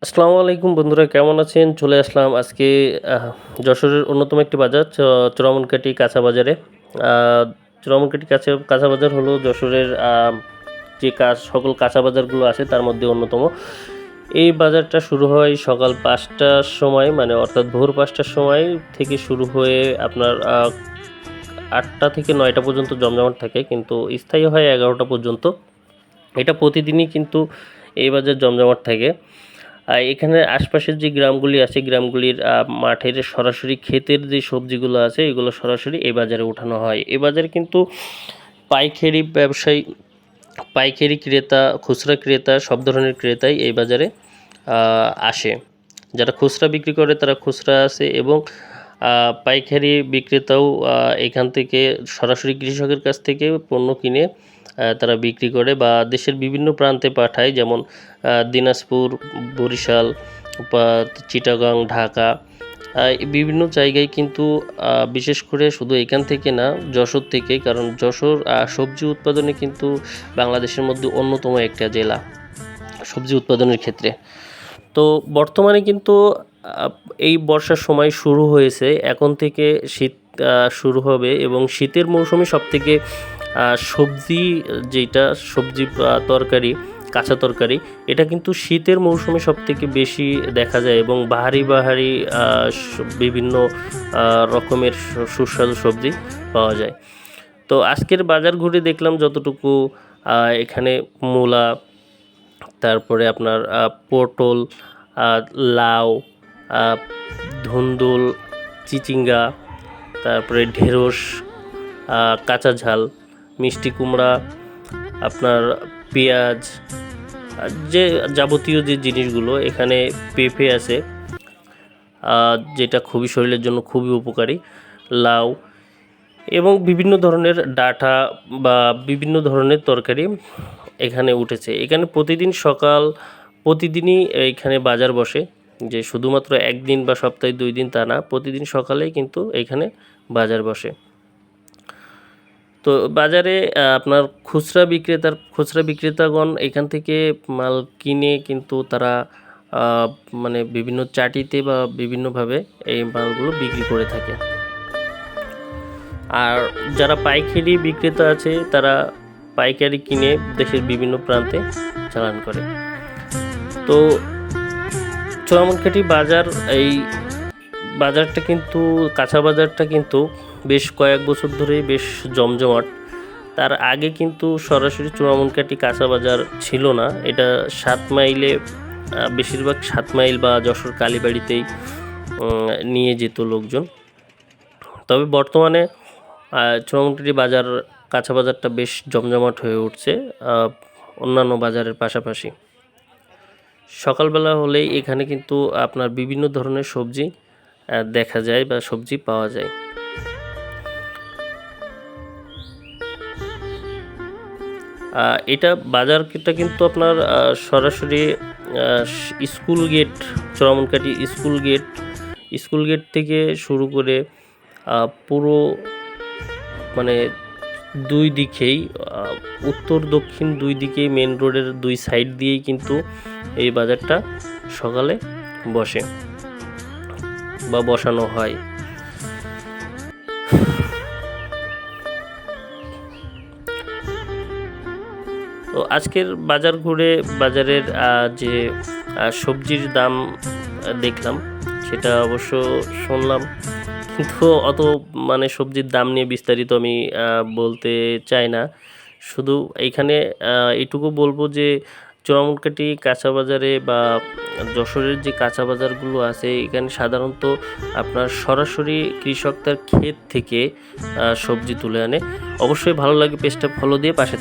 আসসালামু আলাইকুম বন্ধুরা, কেমন আছেন? চলে আসলাম আজকে যশোরের অন্যতম একটি বাজার চোরামনকাঠি কাঁচা বাজারে। আ চোরামনকাঠি কাঁচা বাজার হলো যশোরের যে সকল কাঁচা বাজারগুলো আছে তার মধ্যে অন্যতম। এই বাজারটা শুরু হয় সকাল ৫টার সময়, মানে অর্থাৎ ভোর ৫টার সময় থেকে শুরু হয়ে আপনার ৮টা থেকে ৯টা পর্যন্ত জমজমাট থাকে, কিন্তু স্থায়ী হয় ১১টা পর্যন্ত। এটা প্রতিদিনই কিন্তু এই বাজার জমজমাট থাকে। এখানের আশপাশের যে গ্রামগুলি আছে, গ্রামগুলির মাঠের সরাসরি ক্ষেতের যে সবজিগুলো আছে এগুলো সরাসরি এই বাজারে উঠানো হয়। এ বাজারে কিন্তু পাইকারি ব্যবসায়ী, পাইকারি ক্রেতা, খুচরা ক্রেতা, সব ধরনের ক্রেতাই এই বাজারে আসে। যারা খুচরা বিক্রি করে তারা খুচরা আসে, এবং পাইকারি বিক্রেতাও এখান থেকে সরাসরি কৃষকের কাছ থেকে পণ্য কিনে তারা বিক্রি করে বা দেশের বিভিন্ন প্রান্তে পাঠায়, যেমন দিনাজপুর, বরিশাল বা চিটাগাং, ঢাকা, বিভিন্ন জায়গায় কিন্তু বিশেষ করে শুধু এখান থেকে না, যশোর থেকে, কারণ যশোর সবজি উৎপাদনে কিন্তু বাংলাদেশের মধ্যে অন্যতম একটা জেলা সবজি উৎপাদনের ক্ষেত্রে। তো বর্তমানে কিন্তু এই বর্ষার সময় শুরু হয়েছে, এখন থেকে শীত শুরু হবে, এবং শীতের মৌসুমে সবথেকে সবজি, যেটা সবজি তরকারি, কাঁচা তরকারি, এটা কিন্তু শীতের মৌসুমে সবথেকে বেশি দেখা যায়, এবং বাহারি বিভিন্ন রকমের সুস্বাদু সবজি পাওয়া যায়। তো আজকের বাজার ঘুরে দেখলাম যতটুকু, এখানে মূলা, তারপরে আপনার পটল, লাউ, ধুন্দুল, চিচিঙ্গা, তারপরে ঢেঁড়স, কাঁচা ঝাল, মিষ্টি কুমড়া, আপনার পেঁয়াজ, যে যাবতীয় যে জিনিসগুলো, এখানে পেঁপে আছে যেটা খুবই শরীরের জন্য খুবই উপকারী, লাউ, এবং বিভিন্ন ধরনের ডাঁটা বা বিভিন্ন ধরনের তরকারি এখানে উঠেছে। এখানে প্রতিদিনই এইখানে বাজার বসে, যে শুধুমাত্র একদিন বা সপ্তাহে 2 দিন তা না, প্রতিদিন সকালেই কিন্তু এইখানে বাজার বসে। তো বাজারে আপনার খুচরা বিক্রেতাগণ এখান থেকে মাল কিনে কিন্তু তারা মানে বিভিন্ন চাটিতে বা বিভিন্নভাবে এই মালগুলো বিক্রি করে থাকে। আর যারা পাইকারি বিক্রেতা আছে তারা পাইকারি কিনে দেশের বিভিন্ন প্রান্তে চালান করে। তো চোরামনকাঠি বাজার, এই বাজারটা কিন্তু, কাঁচা বাজারটা কিন্তু বেশ কয়েক বছর ধরেই বেশ জমজমাট। তার আগে কিন্তু সরাসরি চোরামনকাঠি কাঁচা বাজার ছিল না, এটা 7 মাইলে, বেশিরভাগ 7 মাইল বা যশোর কালীবাড়িতেই নিয়ে যেত লোকজন। তবে বর্তমানে চোরামনকাঠি কাঁচা বাজারটা বেশ জমজমাট হয়ে উঠছে অন্যান্য বাজারের পাশাপাশি। সকালবেলা হলেই এখানে কিন্তু আপনার বিভিন্ন ধরনের সবজি দেখা যায় বা সবজি পাওয়া যায়। এটা বাজারটা কিন্তু আপনার সরাসরি স্কুল গেট, চোরামনকাঠি স্কুল গেট থেকে শুরু করে পুরো, মানে 2 দিকেই, উত্তর দক্ষিণ 2 দিকেই, মেন রোডের 2 সাইড দিয়েই কিন্তু এই বাজারটা সকালে বসে বা বসানো হয়। তো আজকের বাজার ঘুরে বাজারের যে সবজির দাম দেখলাম, সেটা অবশ্য শুনলাম, কিন্তু অত মানে সবজির দাম নিয়ে বিস্তারিত আমি বলতে চাই না। শুধু এইখানে এইটুকু বলবো যে চোরামনকাঠি কাঁচা বাজারে বা যশোরের যে কাঁচা বাজারগুলো আছে, এখানে সাধারণত আপনার সরাসরি কৃষক তার ক্ষেত থেকে সবজি তুলে আনে। অবশ্যই ভালো লাগে, পেজটা ফলো দিয়ে পাশে